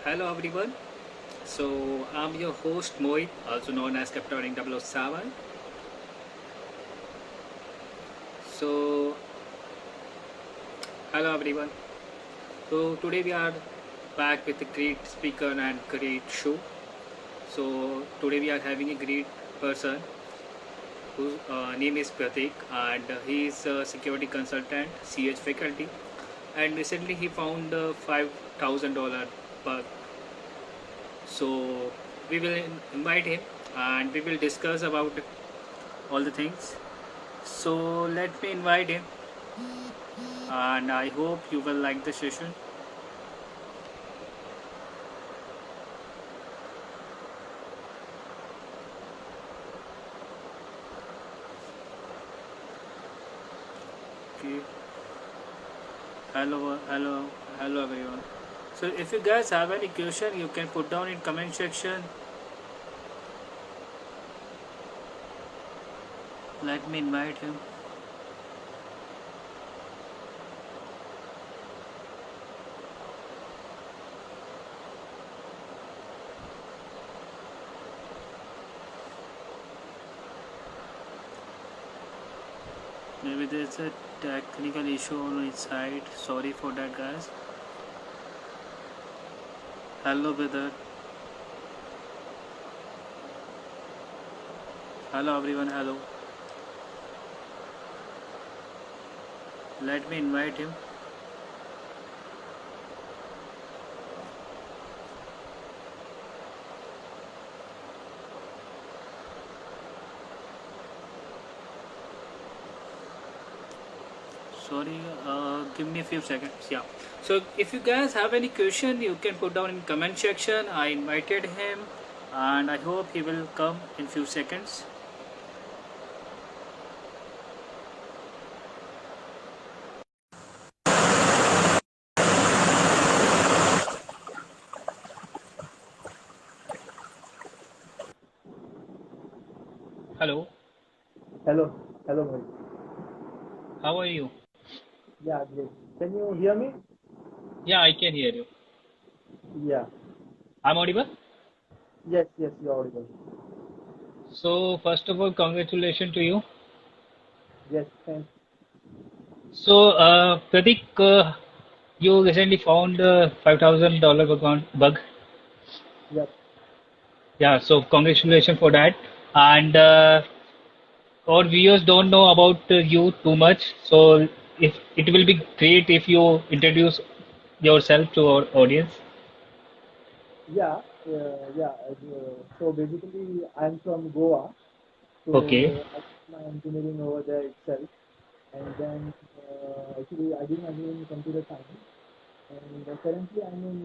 Hello everyone. So I'm your host Mohit, also known as Captain 007. So hello everyone. So today we are back with a great speaker and great show. So today we are having a great person whose name is Pratik, and he is a security consultant, CH faculty, and recently he found a $5,000 bug. So we will invite him and we will discuss about all the things. So let me invite him, and I hope you will like the session. Okay. Hello everyone. So if you guys have any question, you can put down in comment section. Let me invite him. Maybe there's a technical issue on his side. Sorry for that, guys. Hello, brother. Hello, everyone. Hello. Let me invite him. Sorry, give me a few seconds. Yeah. So if you guys have any question, you can put down in comment section. I invited him, and I hope he will come in few seconds. Hello. Hello, hello, Mohit. How are you? Yeah, great. Can you hear me? Yeah, I can hear you. Yeah. I'm audible. Yes, you're audible. So first of all, congratulations to you. Yes, thanks. So Pratik, you recently found $5,000 bug. Yep. Yeah, so congratulations for that. And our viewers don't know about you too much, so if it will be great if you introduce yourself to our audience. Yeah, yeah. So basically, I'm from Goa. Okay, So I did my engineering over there itself, and then actually I did my engineering in computer science, and currently I'm in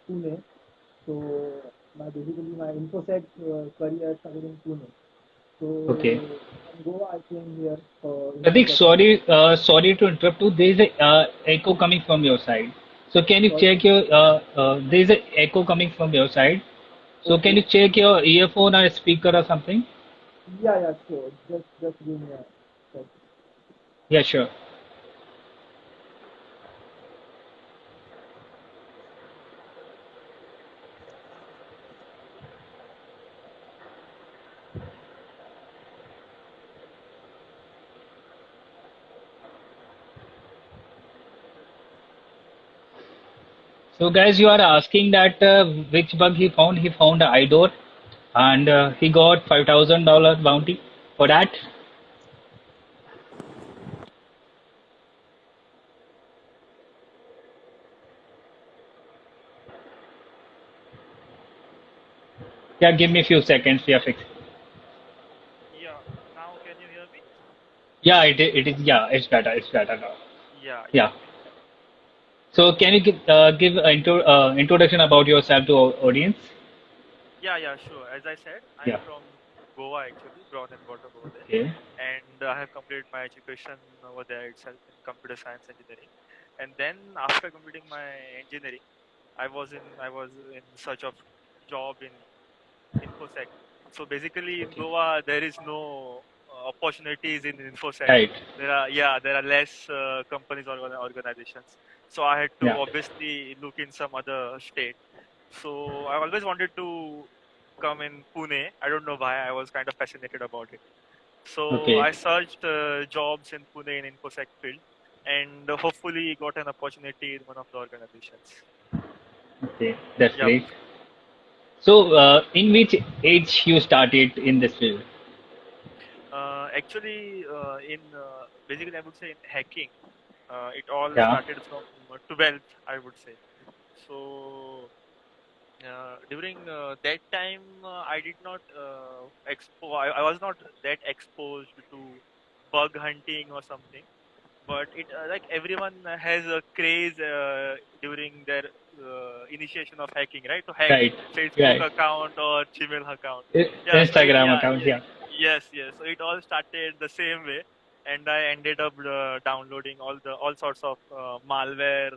Pune. So my InfoSec career started in Pune. okay. So from Goa I came here for Pratik, InfoSec. sorry to interrupt you. There is a echo coming from your side. So can you Sorry. check your? There is a echo coming from your side. So can you Okay. check your earphone or speaker or something? Yeah, sure. Just give me a sec. Yeah, sure. So guys, you are asking that which bug he found? He found a iDoor, and he got $5,000 bounty for that. Yeah, give me a few seconds. Yeah, fix. Yeah, now can you hear me? Yeah, it is. Yeah, it's better. It's better now. Yeah. Yeah. So can you give an introduction about yourself to our audience? Yeah, sure. As I said, I'm Yeah. from Goa actually, born and brought up over there. Okay. And I have completed my education over there itself in computer science engineering. And then after completing my engineering, I was in search of job in InfoSec. So basically in Okay. Goa there is no opportunities in InfoSec. Right. There are less companies or organizations. So I had to Yeah. obviously look in some other state. So I always wanted to come in Pune. I don't know why. I was kind of fascinated about it. So Okay. I searched jobs in Pune in InfoSec field, and hopefully got an opportunity in one of the organizations. Okay. That's Yep. great. So, in which age you started in this field? Actually, in basically, I would say in hacking, it all Yeah. started from 12th, I would say. So during that time, I did not I was not that exposed to bug hunting or something. But it like everyone has a craze during their initiation of hacking, right? To hack Right. Facebook Right. account or Gmail account. Yeah. So Instagram yeah, account. Yeah. yes, yes. So it all started the same way, and I ended up downloading all sorts of malware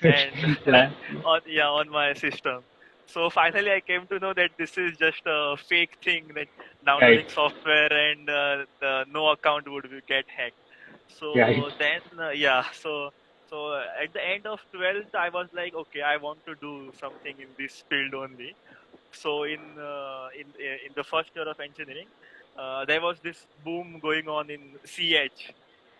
and La- on my system. So finally, I came to know that this is just a fake thing, that Right. downloading software and no account would get hacked. Right. So then, at the end of 12th, I was like, okay, I want to do something in this field only. So in the first year of engineering, there was this boom going on in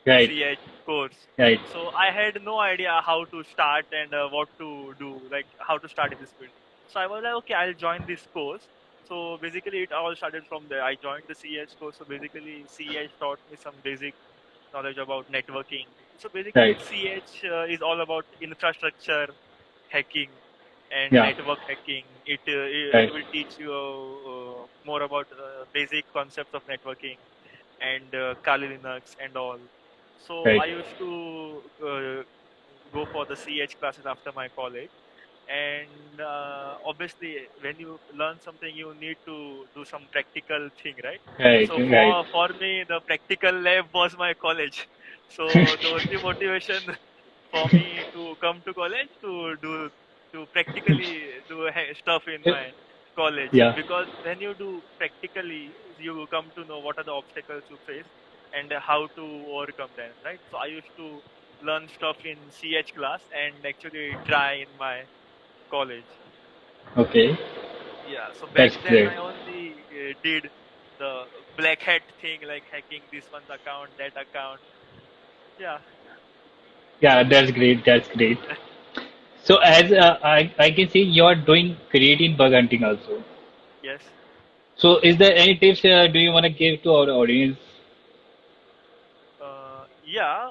Right. CH course. Right. So I had no idea how to start and what to do, like how to start in this field. So I was like, okay, I'll join this course. So basically, it all started from there. I joined the CH course. So basically, CH taught me some basic knowledge about networking. So basically, Right. CH is all about infrastructure hacking and Yeah. network hacking. It Right. will teach you more about basic concepts of networking and Kali Linux and all. So Right. I used to go for the CH classes after my college. And obviously, when you learn something, you need to do some practical thing, right? Right. So Right. for me, the practical lab was my college. So the only motivation for me to come to college to practically do stuff in my college, Yeah. because when you do practically, you come to know what are the obstacles you face and how to overcome them, right? So I used to learn stuff in CH class and actually try in my college. Okay. Yeah, so back That's then great. I only did the black hat thing, like hacking this one's account, that account. Yeah. Yeah. That's great. That's great. So, as I can see, you're doing great in bug hunting also. Yes. So, is there any tips do you want to give to our audience? Yeah,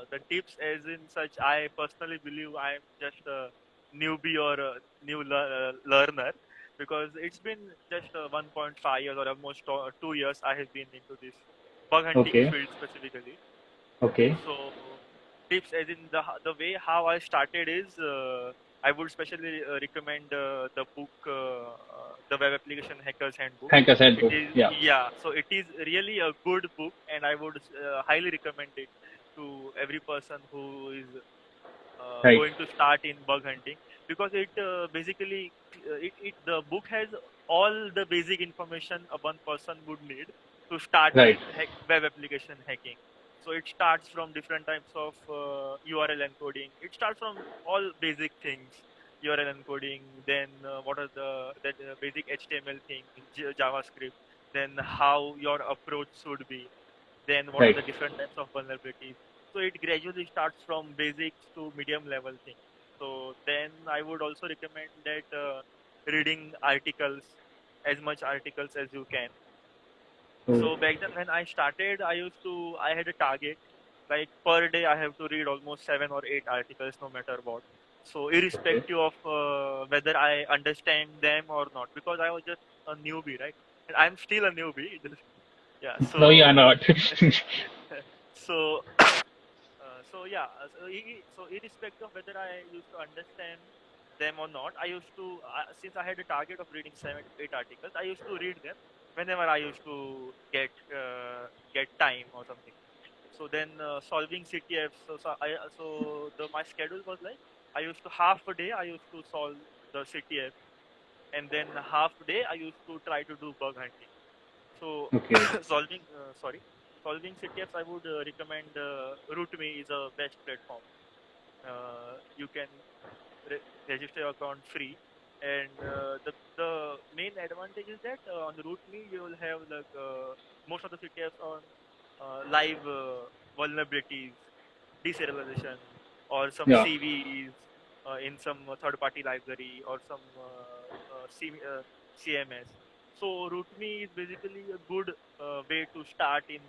the tips as in such, I personally believe I'm just a newbie or a new learner, because it's been just 1.5 years or almost 2 years I have been into this bug hunting Okay. field specifically. Okay. So tips as in the way how I started is I would especially recommend the book, the Web Application Hackers Handbook. Hackers It Handbook. is, Yeah. yeah, so it is really a good book, and I would highly recommend it to every person who is Right. going to start in bug hunting, because it basically the book has all the basic information a one person would need to start Right. with web application hacking. So it starts from different types of URL encoding. It starts from all basic things, URL encoding, then what are the that basic HTML thing, JavaScript, then how your approach should be, then what are Right. the different types of vulnerabilities. So it gradually starts from basics to medium level thing. So then I would also recommend that reading articles, as much articles as you can. So, So back then when I started, I had a target, like per day I have to read almost 7 or 8 articles, no matter what. So okay. irrespective of whether I understand them or not, because I was just a newbie, right? And I'm still a newbie. Yeah. No, you are So not. so so yeah, so irrespective of whether I used to understand them or not, I used to since I had a target of reading 7 to 8 articles, I used to read them whenever I used to get time or something. So then solving CTFs. So my schedule was like, I used to half a day I used to solve the CTF, and then half a day I used to try to do bug hunting. So Okay. solving CTFs, I would recommend RootMe is a best platform. You can register your account free, And the main advantage is that on the RootMe you will have like most of the CTFs on live vulnerabilities, deserialization, or some Yeah. CVEs in some third-party library or some CMS. So RootMe is basically a good way to start in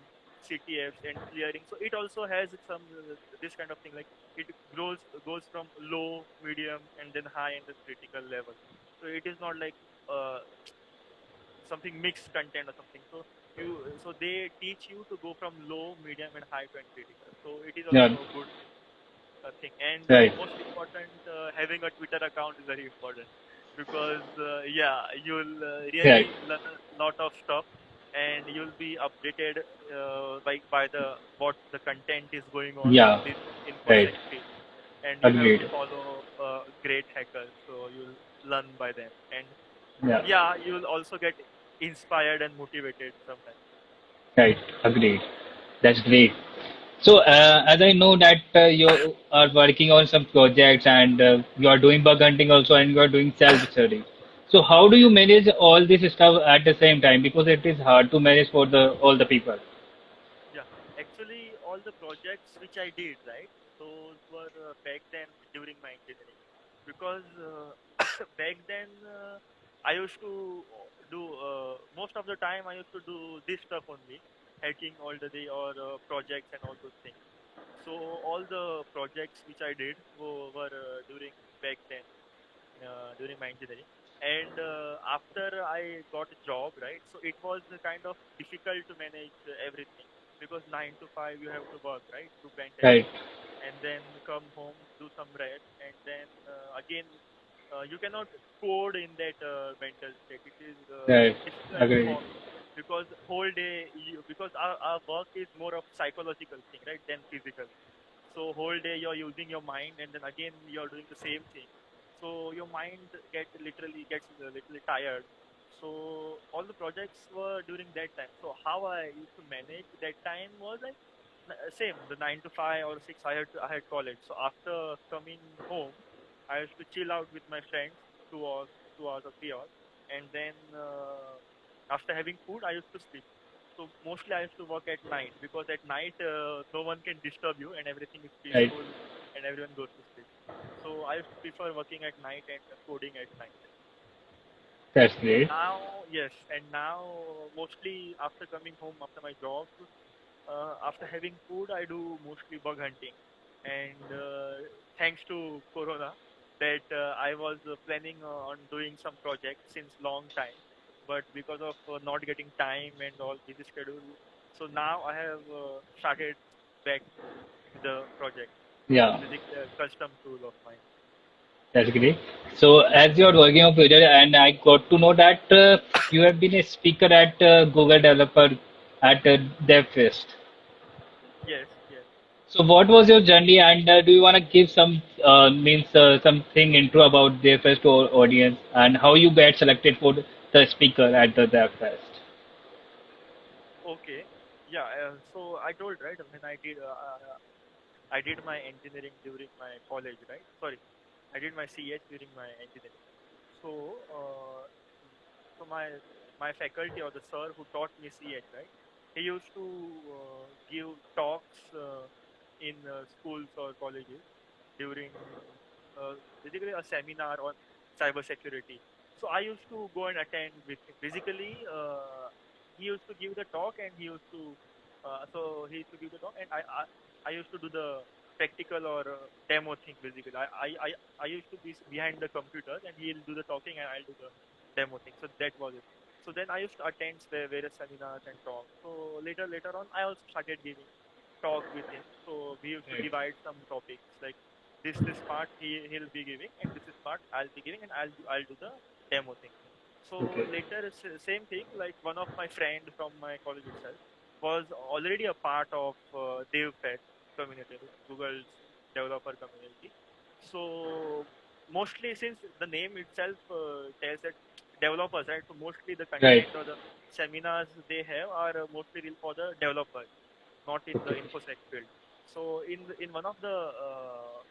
CTFs and clearing. So it also has some this kind of thing, like it goes from low, medium, and then high and the critical level. So it is not like uh, something mixed content or something. So they teach you to go from low, medium, and high to and critical. So it is Yeah. also a good thing. And Right. most important, having a Twitter account is very important because yeah, you'll Right. really learn a lot of stuff, and you'll be updated by the what the content is going on in Yeah. this Right. infosec field, and you have to Agreed. follow great hackers, so you'll learn by them. And Yeah. yeah, you'll also get inspired and motivated sometimes. Right. Agreed. That's great. So, as I know that you are working on some projects and you are doing bug hunting also and you are doing self-study. So, how do you manage all this stuff at the same time? Because it is hard to manage for the all the people. Yeah, actually, all the projects which I did, right, those were back then during my engineering. Because back then I used to do most of the time I used to do this stuff only, hacking all the day or projects and all those things. So all the projects which I did were during back then during my engineering. And after I got a job, right? So it was kind of difficult to manage everything because 9 to 5 you have to work, right? Do pen Right. testing, and then come home, do some rest, and then again you cannot code in that mental state. It is Right. difficult Agreed. for me because whole day because our work is more of psychological thing, right, than physical. So whole day you're using your mind, and then again you're doing the same thing. So your mind gets literally tired. So all the projects were during that time. So how I used to manage that time was like same, the 9 to 5 or 6. I had college. So after coming home, I used to chill out with my friends 2 hours, 2 hours or 3 hours, and then after having food, I used to sleep. So mostly I used to work at night because at night no one can disturb you and everything is Right. peaceful and everyone goes to sleep. So I used to prefer working at night and coding at night. That's And great. now, yes, and now mostly after coming home after my job, after having food, I do mostly bug hunting. And thanks to Corona, that I was planning on doing some projects since long time, but because of not getting time and all busy schedule, so now I have started back with the project. So it's Yeah. basically a custom tool of mine. That's great. So, as you are working on project, and I got to know that you have been a speaker at Google Developer at DevFest. Yes, yes. So, what was your journey, and do you want to give some means something intro about DevFest to our audience, and how you get selected for the speaker at the DevFest? Okay. Yeah. So I told right when I did my engineering during my college, right? Sorry, I did my CH during my engineering. So, so my faculty or the sir who taught me CH, right? He used to give talks in schools or colleges during basically a seminar on cybersecurity. So I used to go and attend with him. Basically, he used to give the talk, and he used to he used to give the talk, and I used to do the practical or demo thing. Basically, I used to be behind the computer, and he'll do the talking, and I'll do the demo thing. So that was it. So then I used to attend various seminars and talks. So later on, I also started giving talk with him. So we used to Right. divide some topics like this part he'll be giving, and this is part I'll be giving, and I'll do the demo thing. So Okay. later, same thing. Like one of my friend from my college itself was already a part of DevFest community, Google's developer community. So mostly since the name itself tells that developers, right? So mostly the Right. content or the seminars they have are mostly real for the developers, not in the Okay. infosec field. So in one of the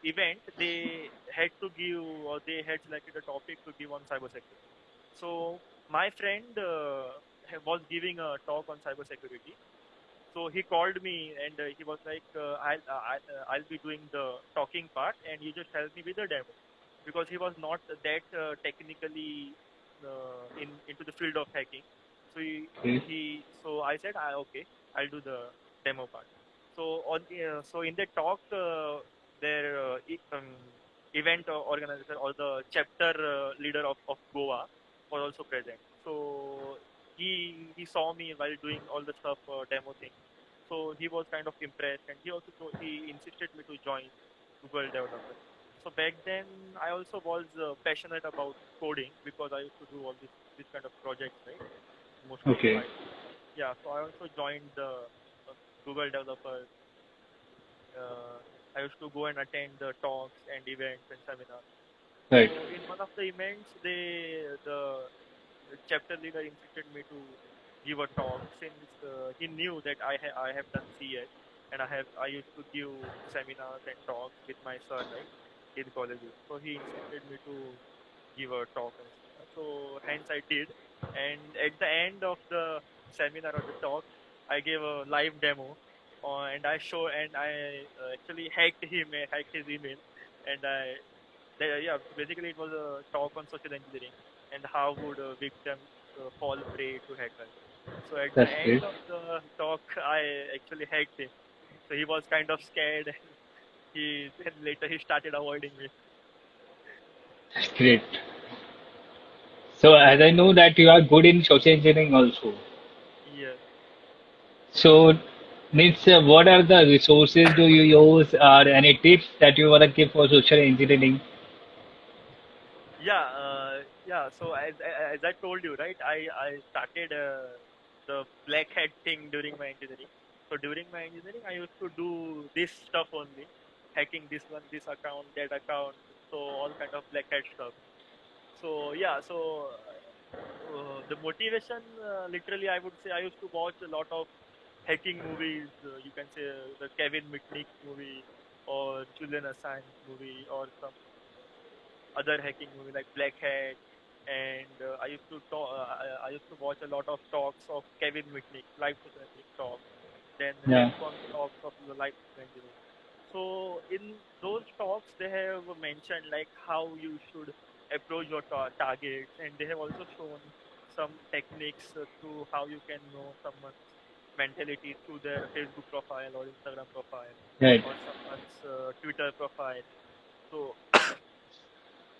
event, they had to give, or they had selected a topic to give on cybersecurity. So my friend was giving a talk on cybersecurity. So he called me and he was like, I'll be doing the talking part, and you just help me with the demo, because he was not that technically into the field of hacking. So Okay. so I said, okay, I'll do the demo part. So so in the talk, their event organizer, or the chapter leader of Goa was also present. So he saw me while doing all the stuff, demo thing. So he was kind of impressed, and he insisted me to join Google developer. So back then, I also was passionate about coding, because I used to do all this kind of projects, right? Mostly in Okay. Python. Yeah, so I also joined the Google developer. Uh, I used to go and attend the talks and events and seminars. Right. So in one of the events, the chapter leader insisted me to give a talk, since he knew that I have done CS, and I used to give seminars and talks with my sir, right, in colleges. So he insisted me to give a talk and seminar. So hence I did, and at the end of the seminar or the talk, I gave a live demo, and I actually hacked his email, and yeah, basically it was a talk on social engineering and how would victims fall prey to hackers. So at the That's end great. of the talk, I actually hacked him. So he was kind of scared, and then later he started avoiding me. That's great. So as I know that you are good in social engineering also. Yeah. So means what are the resources do you use or any tips that you wanna give for social engineering? Yeah. So as I told you, right, I started the black hat thing during my engineering. So during my engineering, I used to do this stuff only, hacking this one, this account, that account, so all kind of black hat stuff. So yeah, so the motivation, literally, I would say I used to watch a lot of hacking movies. You can say the Kevin McNick movie, or Julian Assange movie, or some other hacking movie like Black Hat, and I used to watch a lot of talks of Kevin Mitnick, live Mitnick talks, then Yeah. DEFCON talks of the live engineering. So in those talks, they have mentioned like how you should approach your targets, and they have also shown some techniques through how you can know someone's mentality through their Facebook profile or Instagram profile Right. or someone's Twitter profile. So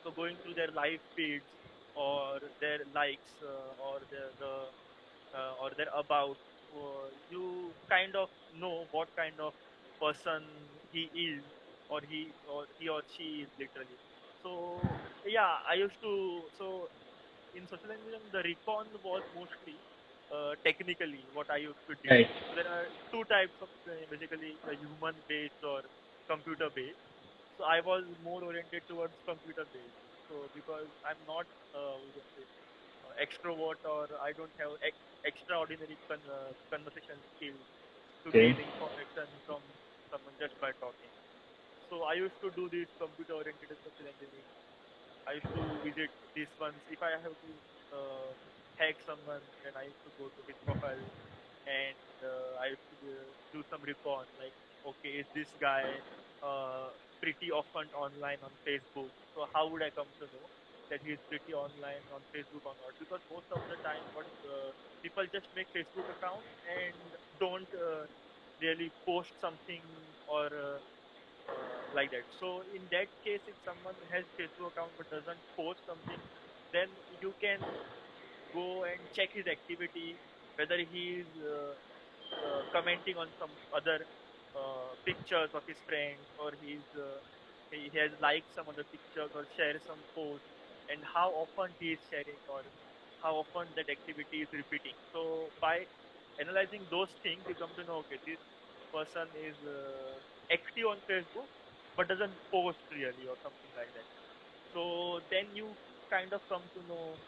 so going through their live feeds, or their likes, or their about, you kind of know what kind of person he is, or he or she is, literally. So yeah, I used to. So in social engineering, the recon was mostly technically what I used to do. Right. So there are two types of, basically, human based or computer based. So I was more oriented towards computer based. So because I'm not, we can say, extrovert, or I don't have extraordinary conversation skills to Okay. gain information from someone just by talking. So I used to do this computer oriented social engineering. I used to visit these ones. If I have to hack someone, then I used to go to his profile, and I used to do some recon. Like, okay, is this guy pretty often online on Facebook? So how would I come to know that he is pretty online on Facebook or not? Because most of the time, what people just make Facebook accounts and don't really post something, or like that. So in that case, if someone has Facebook account but doesn't post something, then you can go and check his activity, whether he is commenting on some other pictures of his friends, or he has liked some other pictures or share some posts, and how often he is sharing, or how often that activity is repeating. So by analyzing those things, you come to know, okay, this person is active on Facebook but doesn't post really, or something like that. So then you kind of come to know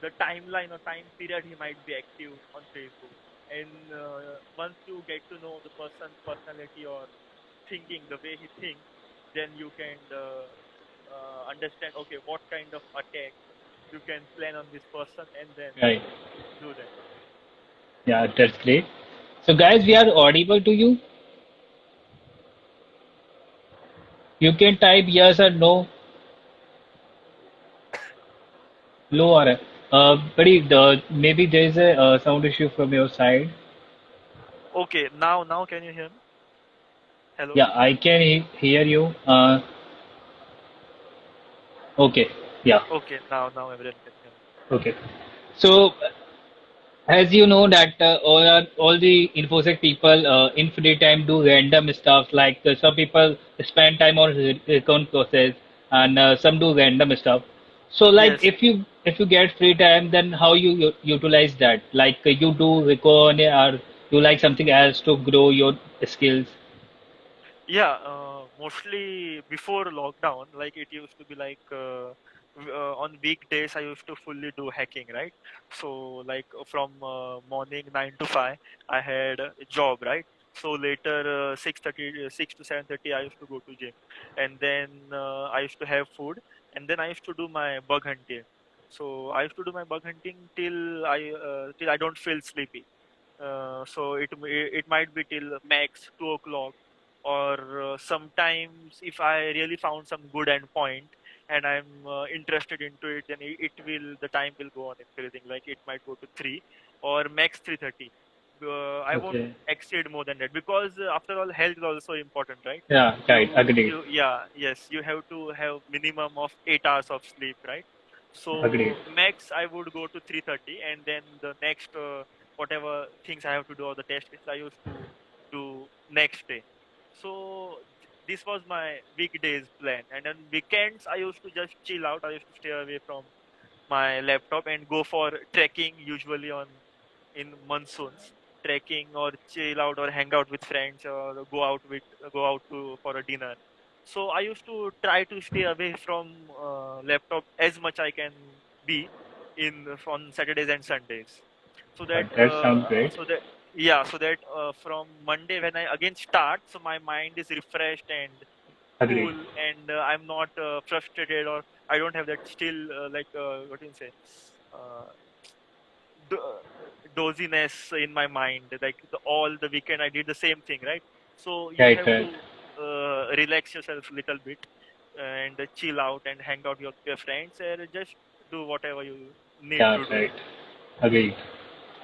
the timeline or time period he might be active on Facebook. And once you get to know the person's personality or thinking, the way he thinks, then you can understand, okay, what kind of attack you can plan on this person, and then Right. do that. Yeah, that's great. So, guys, we are audible to you. You can type yes or no. Low or buddy, maybe there is a sound issue from your side. Okay, now can you hear me? Hello. Yeah, I can hear you. Okay. Yeah. Okay, now everyone can hear me. Okay. So, as you know that all the InfoSec people in free time do random stuff like some people spend time on recon process and some do random stuff. So like Yes. if you get free time, then how you utilize that? Like you do recon or you like something else to grow your skills? Yeah, mostly before lockdown, like it used to be like on weekdays I used to fully do hacking, right? So like from morning 9 to 5, I had a job, right? So later 6:30, 6 to 7:30, I used to go to gym, and then I used to have food, and then I used to do my bug hunting. So I used to do my bug hunting till I don't feel sleepy. So it might be till max 2 o'clock, or sometimes if I really found some good endpoint and I'm interested into it, then it will the time will go on increasing. Like it might go to 3 or max 3:30. I won't Okay. exceed more than that, because after all, health is also important, right? Yeah, right. Agreed. Yes, you have to have minimum of 8 hours of sleep, right? Agreed. So max I would go to 3:30, and then the next whatever things I have to do, or the test which I used to do next day. So this was my weekdays plan, and on weekends I used to just chill out. I used to stay away from my laptop and go for trekking, usually on in monsoons, trekking or chill out or hang out with friends, or go out to for a dinner. So I used to try to stay away from laptop as much I can be in on Saturdays and Sundays, so that That sounds great. so that from Monday when I again start, so my mind is refreshed and Agreed. cool, and I'm not frustrated, or I don't have that still what do you say, uh, do- doziness in my mind. Like all the weekend, I did the same thing, right? So you Right, have to right. relax yourself a little bit and chill out and hang out with your friends, and just do whatever you need Yeah, to do. right. Agreed.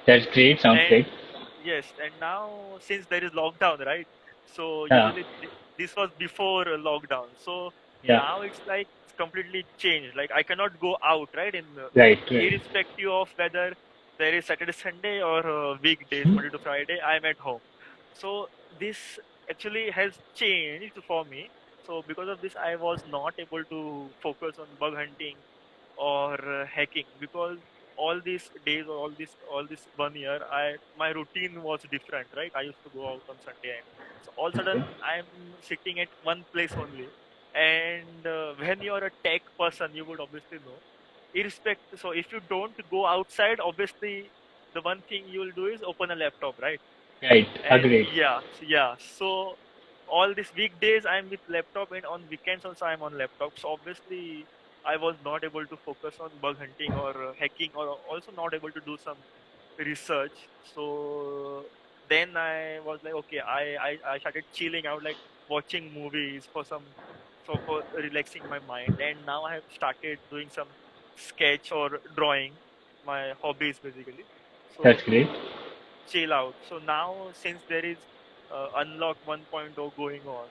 That's great. Sounds And great. yes, and now since there is lockdown, right? So Yeah, usually this was before lockdown. So yeah. now it's like it's completely changed. Like I cannot go out, right? In Right, right. irrespective of whether there is Saturday, Sunday, or weekdays, Hmm? Monday to Friday, I'm at home. So this actually has changed for me. So because of this, I was not able to focus on bug hunting or hacking, because all these days, or all this 1 year, I my routine was different, right? I used to go out on Sunday, and so all of a Okay. sudden I'm sitting at one place only. And when you're a tech person, you would obviously know, irrespective. So if you don't go outside, obviously the one thing you will do is open a laptop, right? Right. And Agreed. yeah, so all these weekdays I'm with laptop, and on weekends also I'm on laptop. So obviously I was not able to focus on bug hunting or hacking, or also not able to do some research. So then I was like, okay, I started chilling out, like watching movies for relaxing my mind. And now I have started doing some sketch or drawing, my hobbies basically. So That's great. to chill out. So now, since there is Unlock 1.0 going on,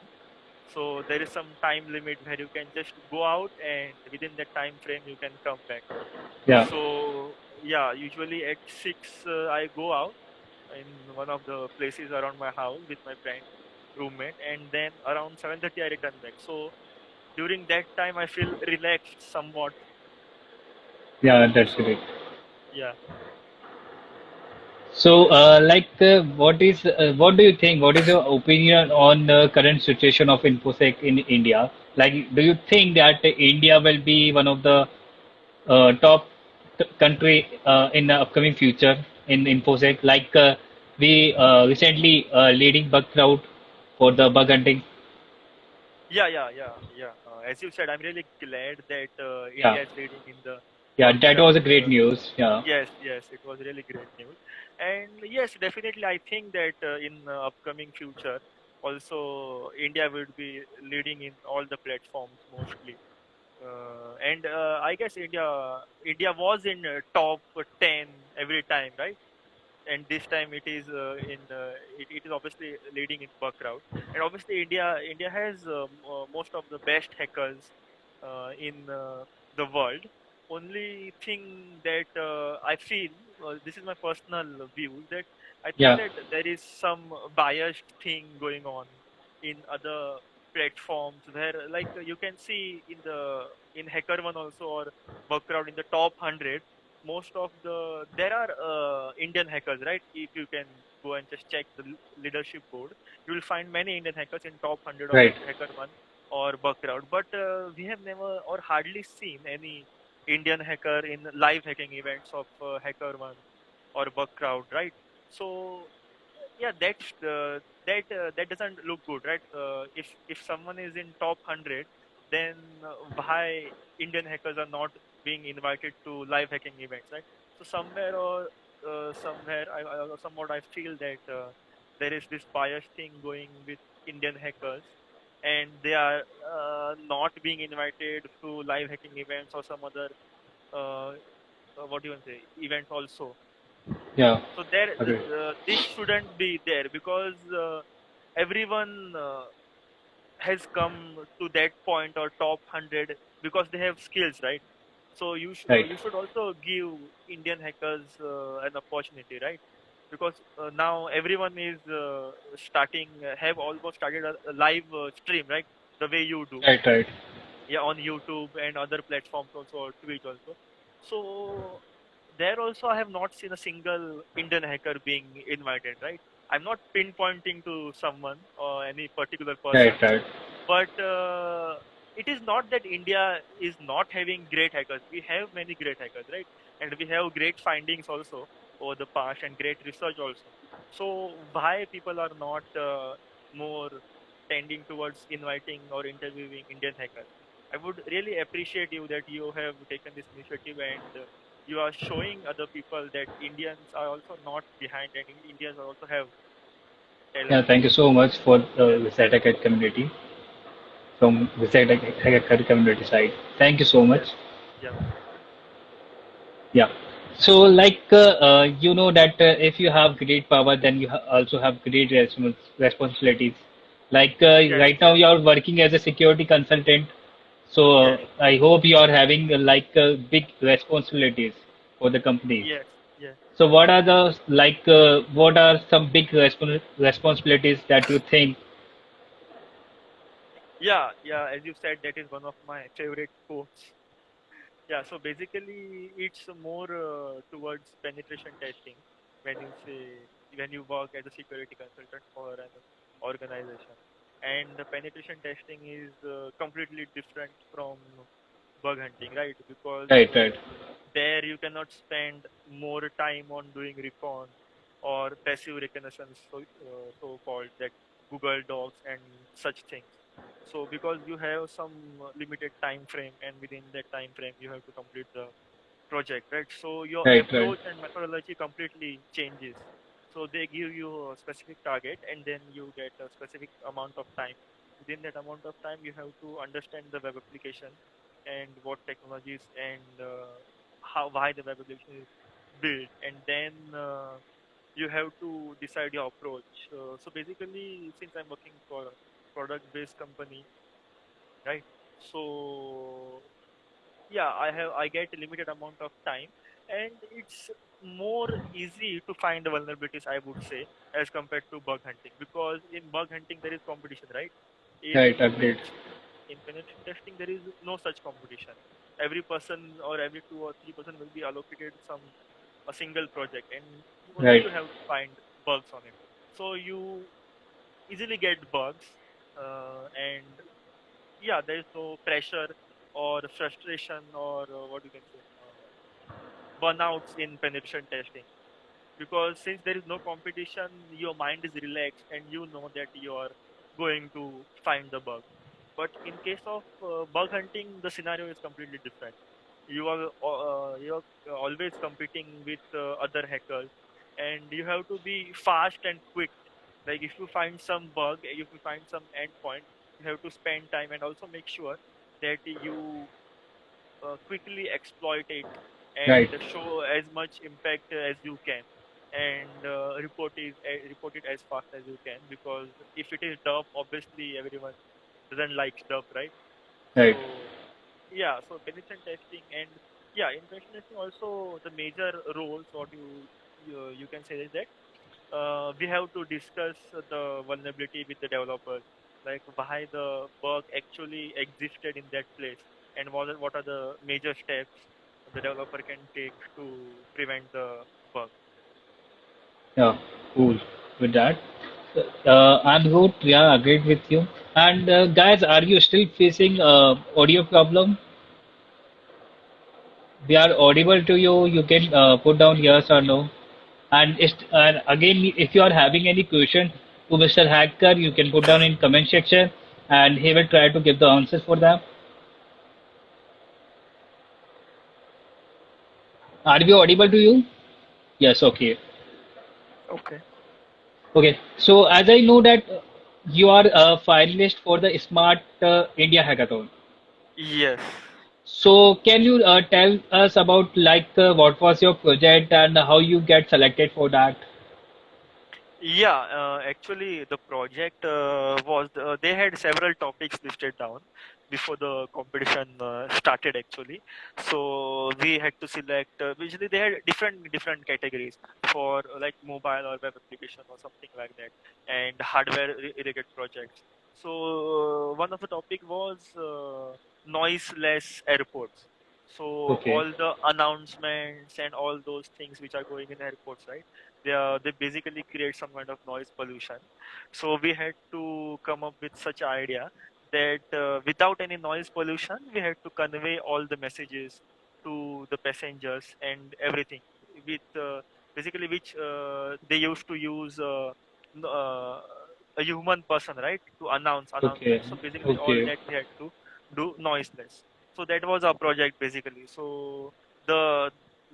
so there is some time limit where you can just go out, and within that time frame you can come back. Yeah. So yeah, usually at 6 I go out in one of the places around my house with my friend, roommate, and then around 7:30 I return back. So during that time I feel relaxed somewhat. Yeah, that's great. So yeah. So, what do you think? What is your opinion on the current situation of InfoSec in India? Like, do you think that India will be one of the top country in the upcoming future in InfoSec? Like, we recently leading bug crowd for the bug hunting. Yeah. As you said, I'm really glad that Yeah, India is leading in the yeah, bug that was a crowd. great news. Yeah, Yes, it was really great news. And yes, definitely, I think that in upcoming future, also India would be leading in all the platforms mostly. And I guess India was in top 10 every time, right? And this time it is it is obviously leading in bug crowd. And obviously India has most of the best hackers in the world. Only thing that I feel, this is my personal view, that I think yeah, that there is some biased thing going on in other platforms where, like, you can see in the in hacker one also, or bug crowd, in the top 100, most of there are Indian hackers, right? If you can go and just check the leadership board, you will find many Indian hackers in top 100 of right, hacker one or bug crowd. But we have never or hardly seen any Indian hacker in live hacking events of hacker one or bug crowd, right? So yeah, that doesn't look good, right? If someone is in top 100, then why Indian hackers are not being invited to live hacking events, right? So somewhere somewhat I feel that there is this bias thing going with Indian hackers, and they are not being invited to live hacking events or some other uh, what do you want to say, events also. yeah, So there, agree. this shouldn't be there, because everyone has come to that point or top 100 because they have skills, right? So Right, you should also give Indian hackers an opportunity, right? Because now everyone is starting have almost started a live stream, right? The way you do, right, right. yeah, on YouTube and other platforms also, or Twitch also. So there also I have not seen a single Indian hacker being invited, right? I'm not pinpointing to someone or any particular Right, person, right. but it is not that India is not having great hackers. We have many great hackers, right? And we have great findings also over the past, and great research also. So why people are not more tending towards inviting or interviewing Indian hackers? I would really appreciate you that you have taken this initiative, and you are showing other people that Indians are also not behind, and Indians also have Yeah, talent. thank you so much for Yeah, the Zetacat community from the Zetacat community side. Thank you so yeah, much. yeah, Yeah. So, like, you know that if you have great power, then you also have great responsibilities. Like, yes, right now, yes, you are working as a security consultant. So, yes, I hope you are having big responsibilities for the companies. yes, yes. So, what are the what are some big responsibilities that you think? Yeah. As you said, that is one of my favorite quotes. Yeah. So basically, it's more towards penetration testing when you say when you work as a security consultant for an organization, and the penetration testing is completely different from bug hunting, right? Because Right, right, there you cannot spend more time on doing recon or passive recognition, so called, that Google Docs and such things. So because you have some limited time frame, and within that time frame you have to complete the project, right? So your right, right, approach and methodology completely changes. So they give you a specific target, and then you get a specific amount of time. Within that amount of time, you have to understand the web application and what technologies, and how why the web application is built, and then you have to decide your approach. So basically, since I'm working for a product-based company, right? So yeah, I get a limited amount of time, and it's more easy to find the vulnerabilities, I would say, as compared to bug hunting, because in bug hunting there is competition, right? in right. Agreed. penetration in penetration testing there is no such competition. Every person or every 2 or 3 person will be allocated some a single project, and only Right. you have to find bugs on it. So you easily get bugs, and yeah, there is no pressure or frustration, or what you can say, burnouts in penetration testing, because since there is no competition, your mind is relaxed and you know that you are going to find the bug. But in case of bug hunting, the scenario is completely different. You are always competing with other hackers, and you have to be fast and quick. Like if you find some bug, if you find some endpoint, you have to spend time and also make sure that you quickly exploit it Right. and show as much impact as you can, and report it as fast as you can, because if it is dub, obviously everyone doesn't like dub, right? Right. So yeah, so penetration testing and yeah, in penetration testing also the major roles what you can say is that we have to discuss the vulnerability with the developers, like why the bug actually existed in that place, and what are the major steps the developer can take to prevent the bug. Yeah. Cool. With that, I'm good. Yeah, agreed with you. And guys, are you still facing audio problem? We are audible to you. You can put down yes or no. And again, if you are having any question to Mr. Hacker, you can put down in comment section, and he will try to give the answers for them. Are we audible to you? Yes. Okay. Okay. Okay. So as I know that you are a finalist for the Smart India Hackathon. Yes. So can you tell us about what was your project and how you get selected for that? Yeah, actually, the project they had several topics listed down before the competition started. Actually, so we had to select. Usually, they had different categories for like mobile or web application or something like that, and hardware related projects. So one of the topic was noiseless airports. So Okay. all the announcements and all those things which are going in airports, right? They basically create some kind of noise pollution. So we had to come up with such idea that without any noise pollution, we had to convey all the messages to the passengers and everything with basically which they used to use a human person, right, to announce Okay. announcement. So basically all Okay. that we had to do noiseless. So that was our project basically. So the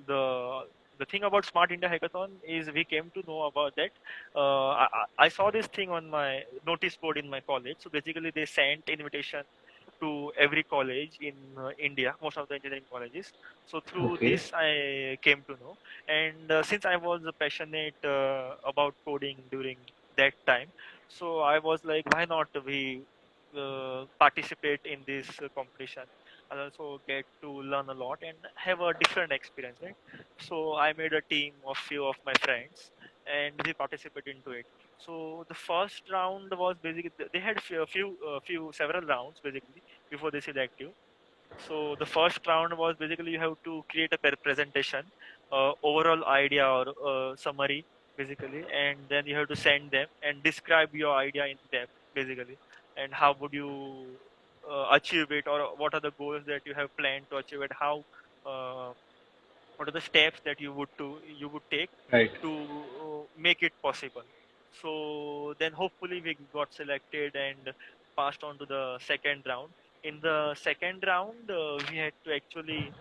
the the thing about Smart India Hackathon is we came to know about that. I saw this thing on my notice board in my college. So basically, they sent invitation to every college in India, most of the engineering colleges. So through Okay. this, I came to know. And since I was passionate about coding during that time, so I was like, why not we participate in this competition and also get to learn a lot and have a different experience, right? So I made a team of few of my friends, and we participated into it. So the first round was basically they had few several rounds basically before they select you. So the first round was basically you have to create a presentation, overall idea or summary basically, and then you have to send them and describe your idea in depth basically, and how would you achieve it, or what are the goals that you have planned to achieve it, how uh, what are the steps that you would take Right. to make it possible. So then hopefully we got selected and passed on to the second round. In the second round we had to actually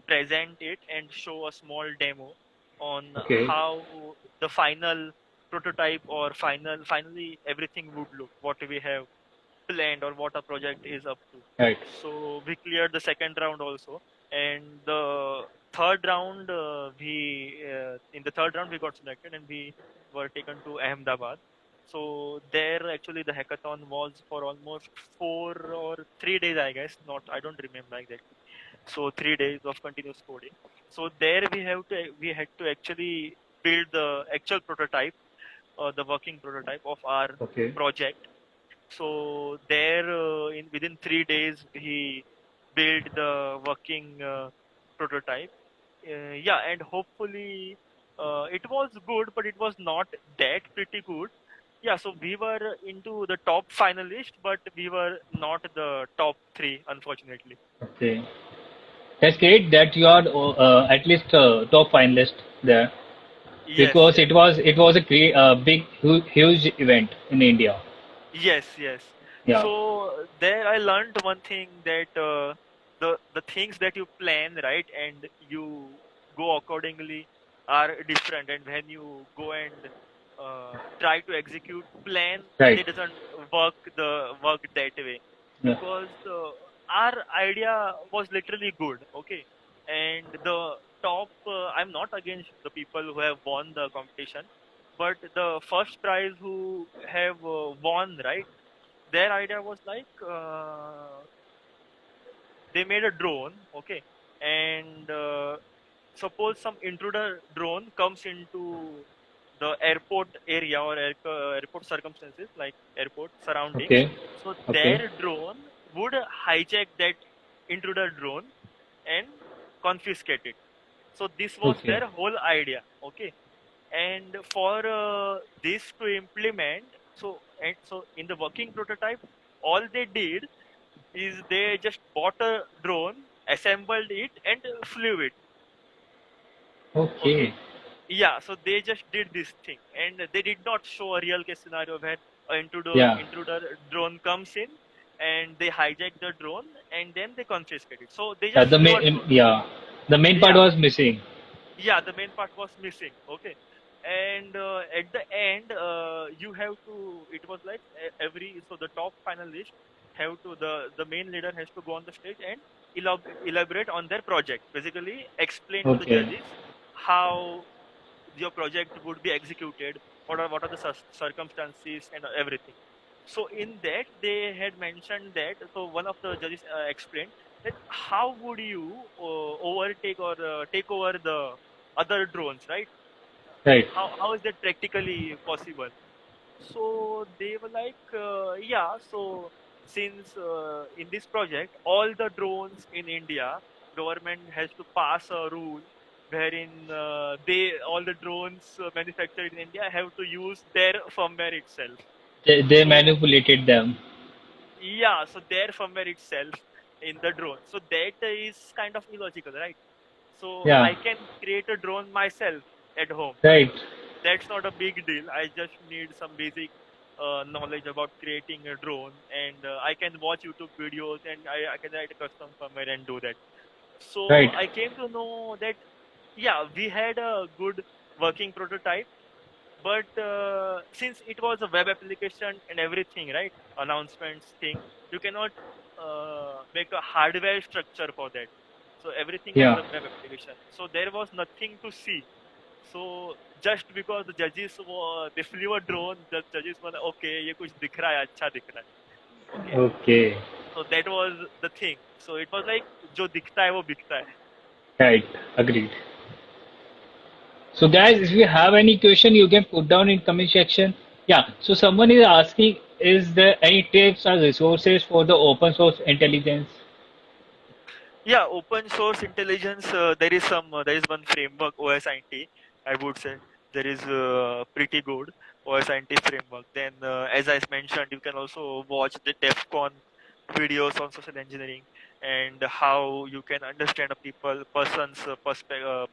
present it and show a small demo on Okay. how the final prototype or finally everything would look, what we have planned or what a project is up to. Right. So we cleared the second round also, and the third round we in the third round we got selected and we were taken to Ahmedabad. So there actually the hackathon was for almost 4 or 3 days, I guess. Not, I don't remember exactly. So 3 days of continuous coding. So there we had to actually build the actual prototype, the working prototype of our Okay. project. So there, in within 3 days, he built the working prototype. Yeah, and hopefully, it was good, but it was not that pretty good. Yeah, so we were into the top finalist, but we were not the top three, unfortunately. Okay. That's great that you are at least top finalist there Yes, because yes. it was a great, big, huge event in India. Yes, yes. Yeah. So there I learned one thing, that the things that you plan, right, and you go accordingly are different, and when you go and try to execute plan, Right. they doesn't work that way, Yeah. because our idea was literally good, okay, and the top I'm not against the people who have won the competition, but the first prize who have won, right, their idea was like, they made a drone, okay, and suppose some intruder drone comes into the airport area, or airport circumstances, like airport surroundings, Okay. so Okay. their drone would hijack that intruder drone and confiscate it. So this was Okay. their whole idea, okay, and for this to implement, so in the working prototype, all they did is they just bought a drone, assembled it, and flew it, okay. Okay. Yeah, so they just did this thing, and they did not show a real case scenario where an Yeah. intruder drone comes in, and they hijack the drone, and then they confiscate it. So they Yeah. just flew a drone. The main part Yeah, was missing. yeah, the main part was missing, okay, and at the end, you have to, it was like every, so the top finalist have to, the main leader has to go on the stage and elaborate on their project, basically explain to the Okay. judges how your project would be executed, what are the circumstances and everything. So in that they had mentioned that, so one of the judges explained that how would you overtake or take over the other drones, right? Right. How is that practically possible? So they were like, yeah, so since in this project, all the drones in India, government has to pass a rule wherein all the drones manufactured in India have to use their firmware itself. They So manipulated them. yeah, so their firmware itself in the drone. So that is kind of illogical, right? So Yeah. I can create a drone myself at home. Right. That's not a big deal. I just need some basic knowledge about creating a drone, and I can watch YouTube videos, and I can write a custom firmware and do that. So Right. I came to know that, yeah, we had a good working prototype, but since it was a web application and everything, right, announcements thing, you cannot make a hardware structure for that. So everything was Yeah. a web application, so there was nothing to see. So just because the judges were, they flew a drone, the judges were like, okay, ये कुछ दिख रहा है, अच्छा दिख रहा है, okay. Okay. So that was the thing. So it was like, जो दिखता है वो बिकता है. Right. Agreed. So guys, if you have any question, you can put down in comment section. Yeah. So someone is asking, is there any tips or resources for the open source intelligence? Yeah, open source intelligence. There is one framework, OSINT. I would say there is pretty good OSINT framework. Then, as I mentioned, you can also watch the DEF CON videos on social engineering, and how you can understand a person's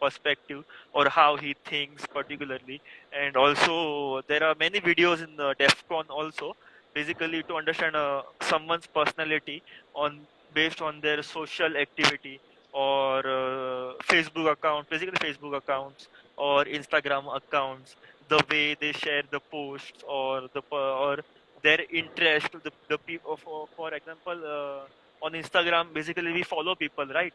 perspective, or how he thinks particularly. And also there are many videos in the DEF CON also, basically to understand someone's personality on based on their social activity, or Facebook account, basically Facebook accounts or Instagram accounts, the way they share the posts, or or their interest, the people, for example, on Instagram, basically we follow people, right?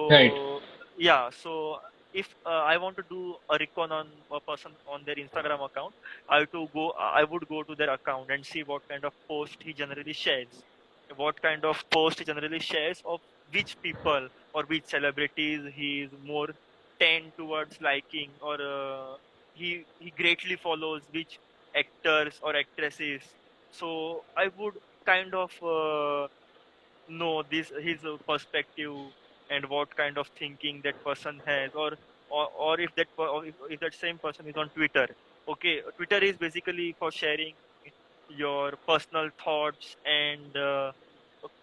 Right. So yeah, so if I want to do a recon on a person on their Instagram account, I would go to their account and see what kind of post he generally shares, what kind of post he generally shares, of which people or which celebrities he is more tend towards liking, or he greatly follows which actors or actresses. So I would kind of know this his perspective, and what kind of thinking that person has, or if if that same person is on Twitter. Okay, Twitter is basically for sharing your personal thoughts and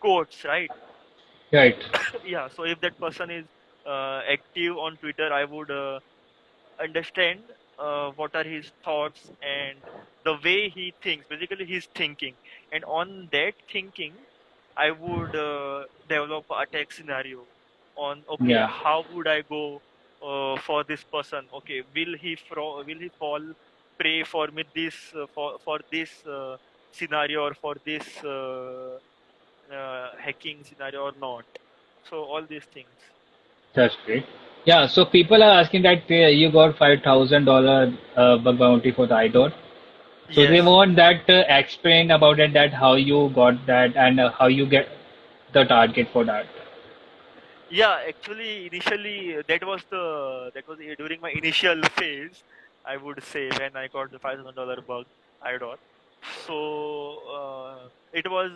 quotes, right? Right. Yeah, so if that person is active on Twitter, understand what are his thoughts and the way he thinks, basically his thinking. And on that thinking, I would develop a attack scenario on, okay, Yeah, how would I go for this person? Okay, will he fall prey for me this for this scenario or for this hacking scenario or not? So all these things. that's great. Yeah, so people are asking that you got $5,000 bug bounty for the iDot. So they Yes. want that explain about it, that how you got that and how you get the target for that. Yeah, actually, initially that was during my initial phase, I would say, when I got the $5,000 bug IDOR. So it was,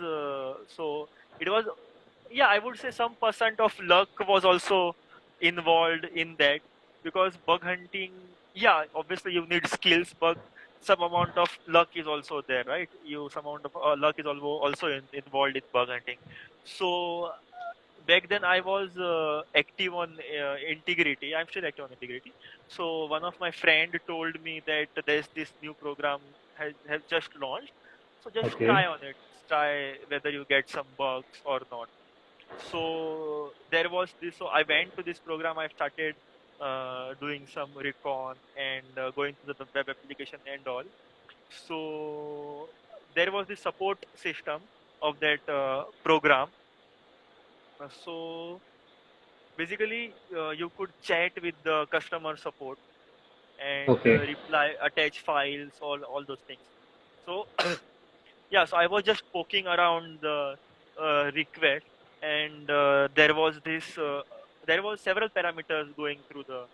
yeah, I would say some percent of luck was also involved in that, because bug hunting, yeah, obviously you need skills, but some amount of luck is also there, right? Some amount of luck is also involved in bug hunting. So back then I was active on integrity. I'm still active on integrity. So one of my friend told me that there's this new program has just launched. So just Okay. try on it. Try whether you get some bugs or not. So there was this. So I went to this program. I started doing some recon and going to the web application and all. So there was the support system of that program. So basically, you could chat with the customer support and Okay. reply, attach files, all those things. So yeah, so I was just poking around the request, and there was several parameters going through the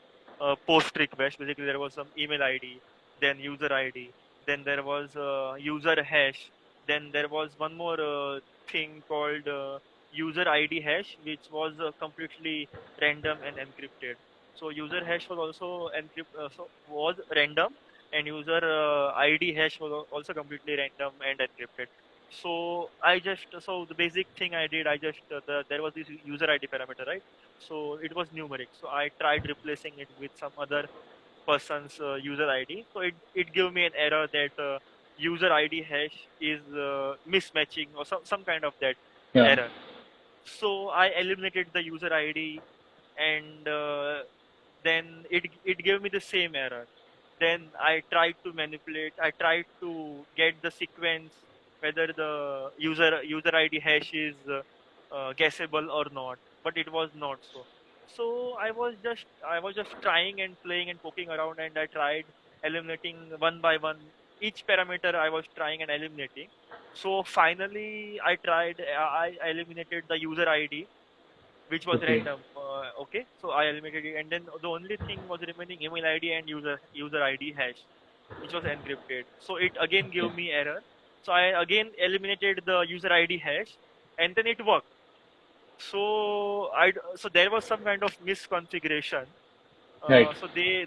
post request. Basically, there was some email ID, then user ID, then there was user hash, then there was one more thing called user ID hash, which was completely random and encrypted. So user hash was also was random, and user ID hash was also completely random and encrypted. So the basic thing I did, there was this user ID parameter, right? So it was numeric. So I tried replacing it with some other person's user ID. So it gave me an error that user ID hash is mismatching or some kind of that Yeah. error. So I eliminated the user ID, and then it gave me the same error. Then I tried to manipulate. I tried to get the sequence whether the user ID hash is guessable or not, but it was not so. So I was just trying and playing and poking around, and I tried eliminating one by one each parameter. I was trying and eliminating. So finally, I eliminated the user ID, which was Okay. random. Okay, so I eliminated it, and then the only thing was remaining email ID and user ID hash, which was encrypted. So it again Okay. gave me error. So I again eliminated the user ID hash, and then it worked. So there was some kind of misconfiguration. Right. Basically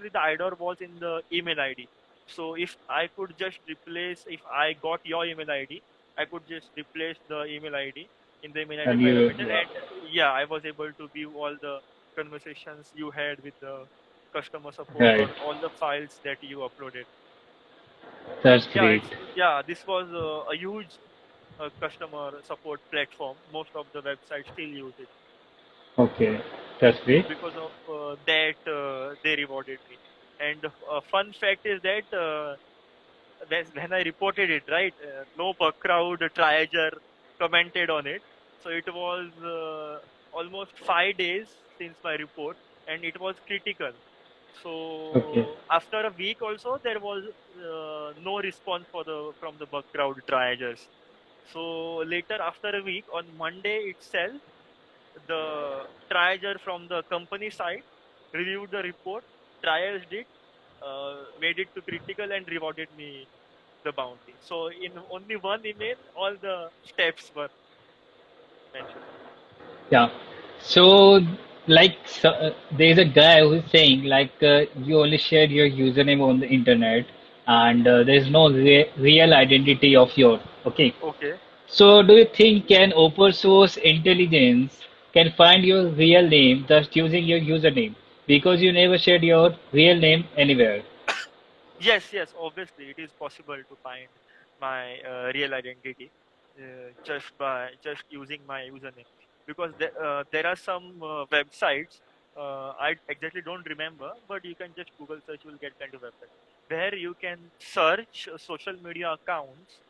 the IDOR was in the email ID. So if I could just replace, if I got your email ID, I could just replace the email ID in the email ID And you, parameter, yeah. and yeah, I was able to view all the conversations you had with the customer support Right. or all the files that you uploaded. That's Yeah, great. this was a huge customer support platform. Most of the websites still use it. Okay. That's So great. because of that, they rewarded me. And fun fact is that when I reported it, right, no Bugcrowd triager commented on it. So it was almost 5 days since my report, and it was critical. Okay. So after a week also, there was no response from the Bugcrowd triagers. So later, after a week, on Monday itself, the triager from the company side reviewed the report, triaged it, made it to critical, and rewarded me the bounty. So in only one email, all the steps were mentioned. Yeah. So, there's a guy who's saying you only shared your username on the internet, and there's no real identity of yours. Okay. Okay. So, do you think can open source intelligence can find your real name just using your username? because you never shared your real name anywhere. Yes, yes, obviously it is possible to find my real identity just using my username, because there are some websites, I exactly don't remember, but you can just Google search, you will get kind of website where you can search social media accounts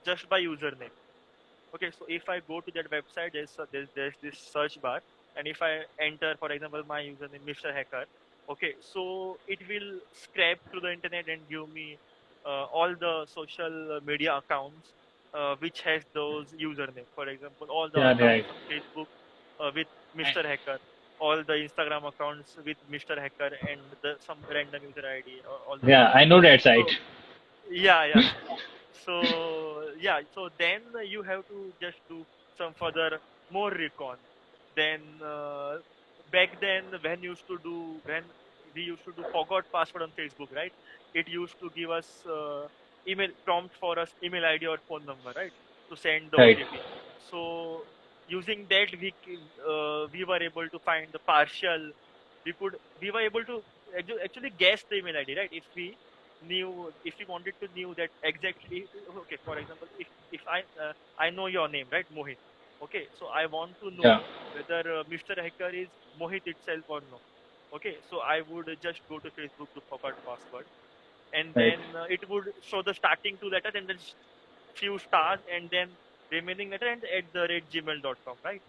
just by username. Okay, so if I go to that website, there's this search bar, and if I enter, for example, my username Mr. Hacker, okay, so it will scrape through the internet and give me all the social media accounts which has those username. For example, all the Yeah, right. accounts on Facebook with I- Mr. Hacker, all the Instagram accounts with Mr. Hacker, and some random user ID, or all those Yeah, things. I know that site. So yeah, yeah. So yeah, so then you have to just do some further more recon. Then back then, when we used to do forgot password on Facebook, right? It used to give us email prompt for us email ID or phone number, right, to send the Right. OTP. So using that, we were able to find the partial. We were able to actually guess the email ID, right? If we wanted to knew that exactly, okay, for example, if I know your name, right, Mohit. Okay, so I want to Yeah. know whether Mr. Hacker is Mohit itself or no. Okay, so I would just go to Facebook to forgot password, and Right. then it would show the starting two letters and then few stars, and then remaining letter and at the rate gmail.com, right?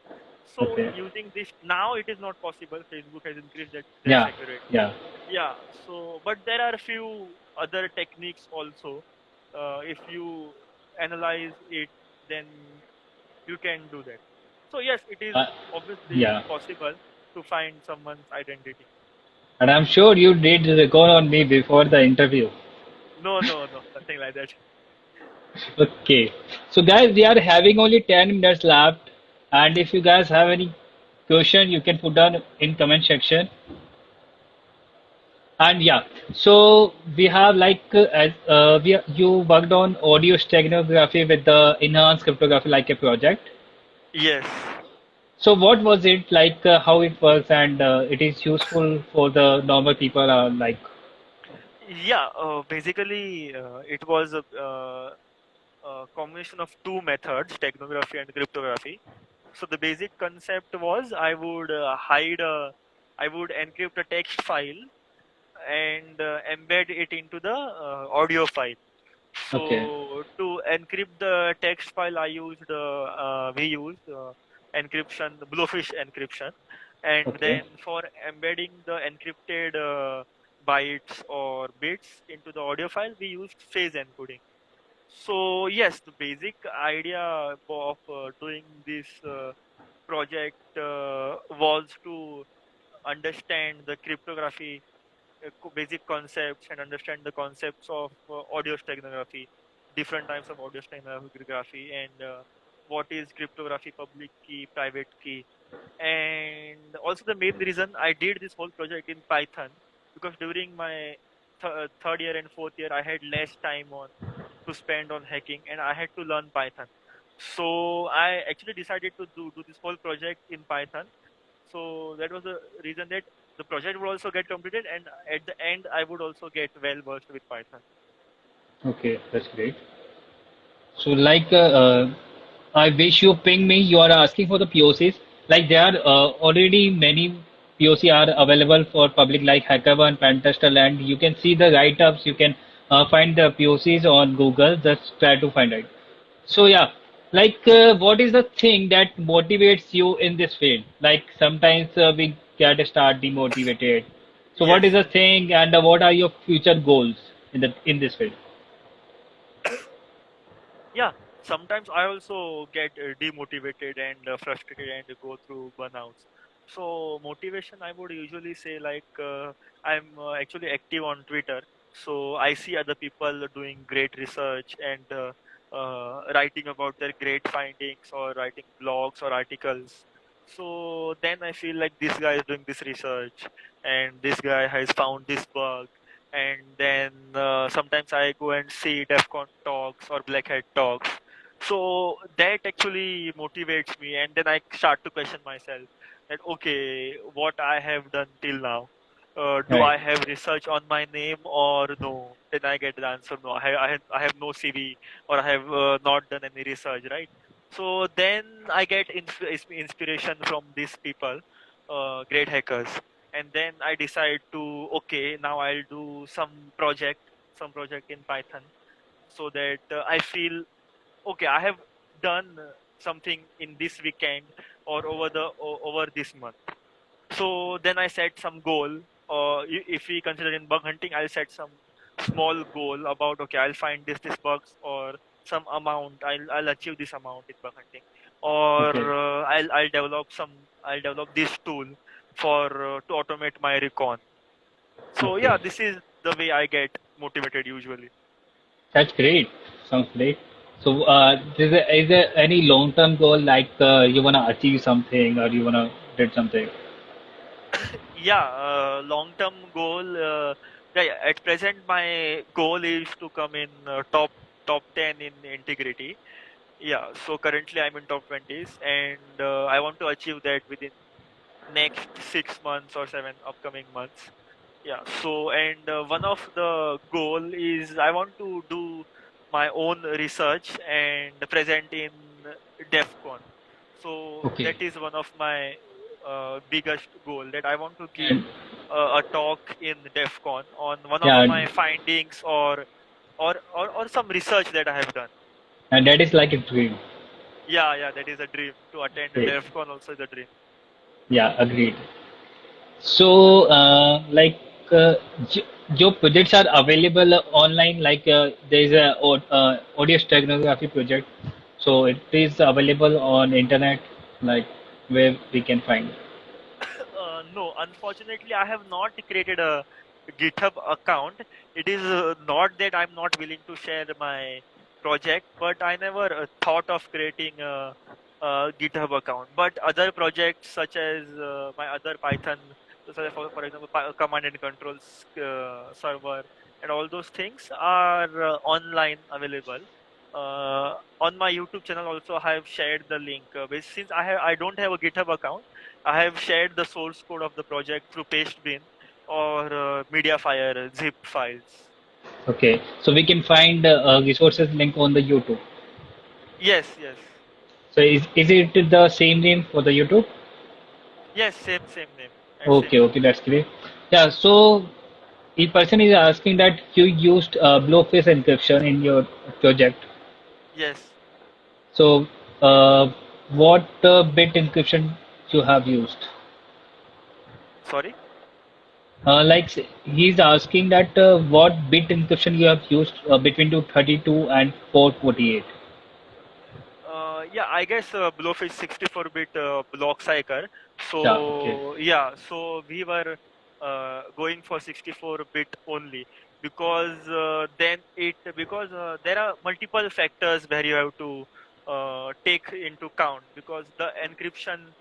So Okay. using this now, it is not possible. Facebook has increased their Yeah. security. Yeah. Yeah, so but there are a few other techniques also. If you analyze it, then you can do that. So yes, it is Uh, obviously yeah. possible to find someone's identity. And I'm sure you did record on me before the interview. No, no, no, nothing like that. Okay. So guys, we are having only 10 minutes left. And if you guys have any question, you can put down in comment section. And yeah, so we have like you worked on audio steganography with the enhanced cryptography like a project. Yes. So what was it like? How it works and it is useful for the normal people? Like Yeah, basically, it was a combination of two methods, steganography and cryptography. So the basic concept was I would encrypt a text file and embed it into the audio file. okay, So to encrypt the text file, we used encryption, Bluefish encryption, and okay, then for embedding the encrypted bytes or bits into the audio file, we used phase encoding. So yes, the basic idea of doing this project was to understand the cryptography basic concepts and understand the concepts of audio steganography, different types of audio steganography, and what is cryptography, public key, private key. And also the main reason I did this whole project in Python, because during my third year and fourth year, I had less time on to spend on hacking, and I had to learn Python. So I actually decided to do this whole project in Python. So that was the reason that the project would also get completed, and at the end, I would also get well versed with Python. okay, that's great. So like I wish you ping me. You are asking for the POCs. Like there are already many POC are available for public like HackerOne, Pentester, and you can see the write-ups. You can find the POCs on Google. Just try to find it. So yeah, like what is the thing that motivates you in this field? Like sometimes we get start demotivated. So what Yes. is the thing and what are your future goals in this field? Yeah. Sometimes I also get demotivated and frustrated and go through burnouts. So motivation, I would usually say like I'm actually active on Twitter. So I see other people doing great research and writing about their great findings or writing blogs or articles. So then I feel like this guy is doing this research and this guy has found this bug, and then sometimes I go and see DEF CON talks or Black Hat talks. So that actually motivates me, and then I start to question myself that okay, what I have done till now. Do Right. I have research on my name or no? Then I get the answer no. I have no CV, or I have not done any research, right? So then I get inspiration from these people, great hackers, and then I decide to, okay, now I'll do some project in Python, so that I feel okay, I have done something in this weekend or over this month. So then I set some goal. If we consider in bug hunting, I'll set some small goal about, okay, I'll find this bugs, or some amount. I'll achieve this amount in bug hunting, or Okay. I'll develop this tool for to automate my recon. So yeah, Okay. this is the way I get motivated usually. That's great. Sounds great. So, is there any long-term goal like you wanna achieve something or you wanna did something? Yeah, long-term goal. Yeah, at present, my goal is to come in top 10 in integrity. Yeah, so currently I'm in top 20s, and I want to achieve that within next 6 months or 7 upcoming months. Yeah, so and one of the goal is I want to do my own research and present in DEF CON. So Okay. that is one of my biggest goal, that I want to give And a talk in DEF CON on one of yeah, my findings, or some research that I have done. and that is like a dream. Yeah, yeah, that is a dream. To attend Great. DEF CON also is a dream. Yeah, agreed. So, j- your projects are available online. Like there is a audio steganography project, so it is available on internet, like where we can find. No, unfortunately, I have not created a GitHub account. It is not that I'm not willing to share my project, but I never thought of creating a GitHub account. But other projects, such as my other Python, so for example, command and controls server, and all those things are online available. On my YouTube channel also, I have shared the link. Since I don't have a GitHub account, I have shared the source code of the project through Pastebin or Mediafire zip files. Okay, so we can find resources link on the YouTube. Yes, yes, So is it the same name for the YouTube? yes. Same name and same Okay, link. okay, that's great. Yeah, so the person is asking that you used Blowface encryption in your project. Yes. So, what bit encryption you have used? Sorry. He's asking that what bit encryption you have used between 232 and 448. Yeah, I guess Bluefish 64-bit block cycle. Yeah, okay, So yeah, so we were going for 64-bit only, because there are multiple factors where you have to take into count, because the encryption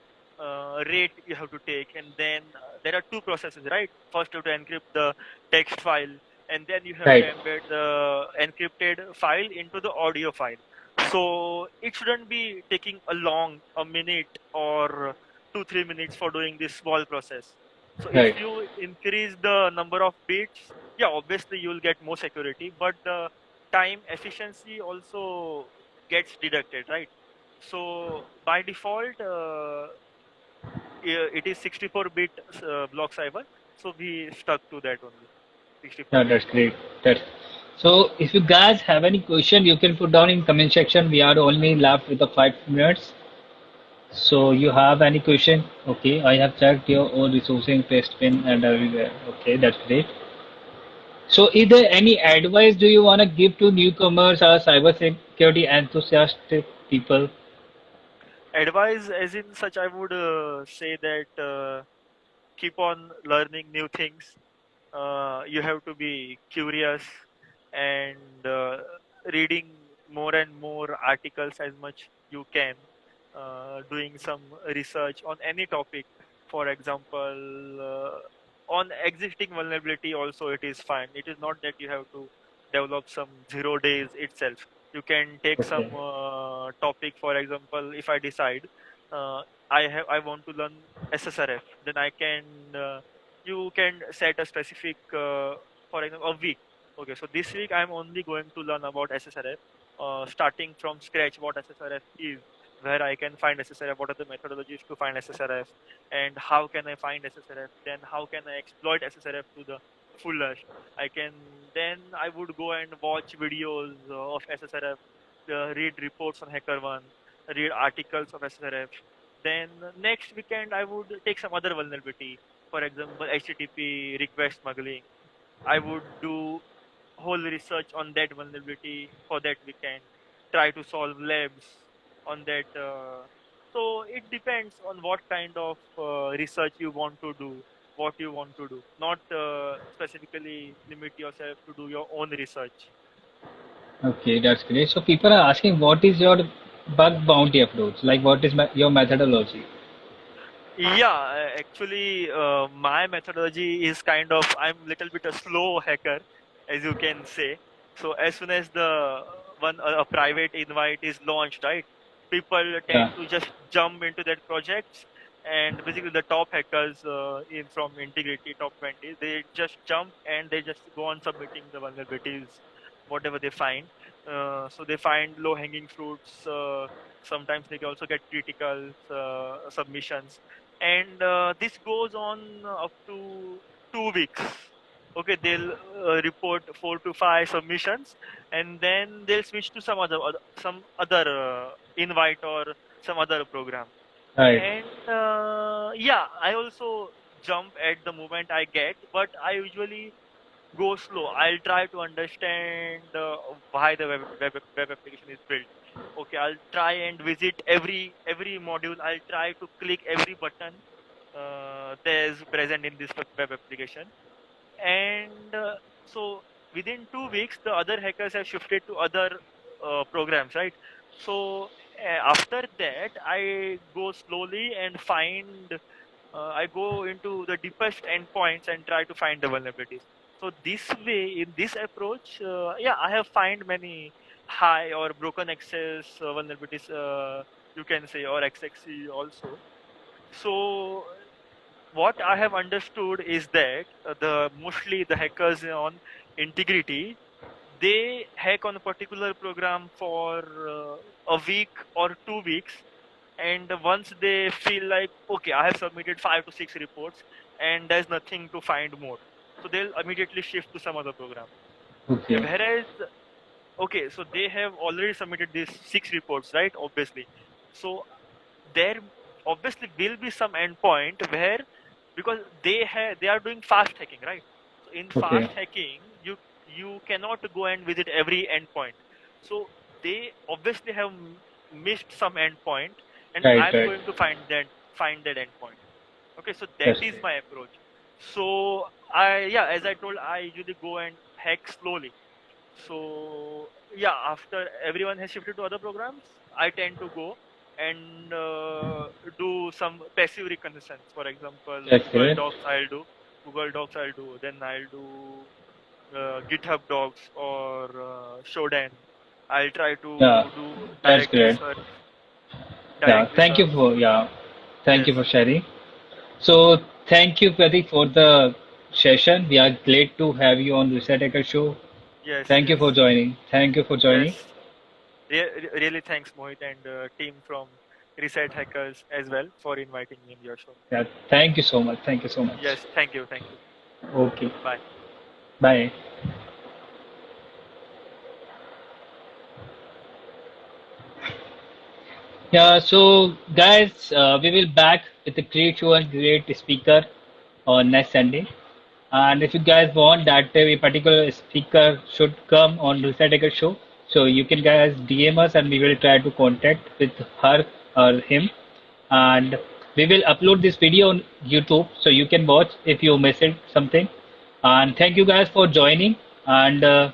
rate you have to take, and then there are two processes, right? First, you have to encrypt the text file, and then you have to right, embed the encrypted file into the audio file. So it shouldn't be taking a minute or 2 3 minutes for doing this small process. So if right. you increase the number of bits, yeah, obviously you'll get more security, but the time efficiency also gets deducted, right? So by default, it is 64-bit block cyber. So we stuck to that only, Yeah, 64-bit that's block. great. That's so. If you guys have any question, you can put down in comment section. We are only left with the 5 minutes. So you have any question? Okay, I have checked your all resourcing, paste pin, and everywhere. Okay, that's great. So, is there any advice do you want to give to newcomers or cybersecurity enthusiastic people? Advice, as in such, I would say that keep on learning new things. You have to be curious, and reading more and more articles as much you can, doing some research on any topic. For example, on existing vulnerability also, it is fine. It is not that you have to develop some 0 days itself. You can take some Okay, topic. For example, if I decide uh, I want to learn SSRF, then I can you can set a specific, for example, a week. Okay, so this week I'm only going to learn about SSRF, starting from scratch what SSRF is, where I can find SSRF, what are the methodologies to find SSRF, and how can I find SSRF, then how can I exploit SSRF to the fullest. I can then I would go and watch videos of SSRF, read reports on HackerOne, read articles of SSRF. Then next weekend I would take some other vulnerability, for example, HTTP request smuggling. I would do whole research on that vulnerability for that weekend, try to solve labs on that. So it depends on what kind of research you want to do, what you want to do. Not specifically limit yourself to do your own research. Okay, that's great. So people are asking, what is your bug bounty approach? Like, what is your methodology? Yeah, actually, my methodology is kind of I'm little bit a slow hacker, as you can say. So as soon as the one a private invite is launched, right, people Yeah, tend to just jump into that project, and basically the top hackers in from Integrity top 20, they just jump and they just go on submitting the vulnerabilities, whatever they find. So they find low hanging fruits. Sometimes they also get critical submissions, and this goes on up to 2 weeks. Okay, they'll report 4 to 5 submissions, and then they'll switch to some other invite or some other program. right. And yeah, I also jump at the moment I get, but I usually go slow. I'll try to understand why the web application is built. Okay, I'll try and visit every module. I'll try to click every button there's present in this web application. And so within 2 weeks, the other hackers have shifted to other programs, right? So after that, I go slowly and find. I go into the deepest endpoints and try to find the vulnerabilities. So this way, in this approach, yeah, I have find many high or broken access vulnerabilities, you can say, or XXE also. So what I have understood is that the mostly the hackers on Integrity, they hack on a particular program for a week or 2 weeks, and once they feel like, okay, I have submitted 5 to 6 reports and there's nothing to find more, so they'll immediately shift to some other program. Okay, Whereas, okay, so they have already submitted these 6 reports, right? Obviously, so there obviously will be some endpoint where, because they are doing fast hacking, right? So in okay, fast hacking, you cannot go and visit every endpoint. So they obviously have missed some endpoint, and right, I'm right. going to find that endpoint. Okay, so That's that is great. my approach. So I, yeah, as I told, I usually go and hack slowly. So yeah, after everyone has shifted to other programs, I tend to go and do some passive reconnaissance. For example, That's great. Google Docs I'll do, then I'll do GitHub Docs or Shodan. I'll try Yeah, to do that's great. Yeah, direct thank you research. for thank Yes, you for sharing. So thank you, Pratik, for the session. We are glad to have you on the Research show. yes, Thank you yes, for joining. Thank you for joining. yes. Really thanks, Mohit, and team from Reset Hackers as well for inviting me in your show. Yeah, thank you so much. Thank you so much. Yes, thank you, thank you. Okay, Bye. bye. Yeah, so guys, we will back with a great show and great speaker on next Sunday. And if you guys want that a particular speaker should come on Research show, so you can guys DM us and we will try to contact with her or him. And we will upload this video on YouTube so you can watch if you missed something. And thank you guys for joining. And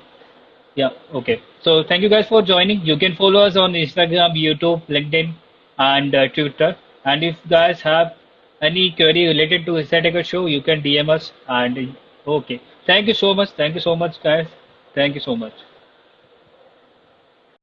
yeah, okay. So thank you guys for joining. You can follow us on Instagram, YouTube, LinkedIn, and Twitter. And if you guys have any query related to Aesthetica show, you can DM us. And okay. Thank you so much. Thank you so much, guys. Thank you so much.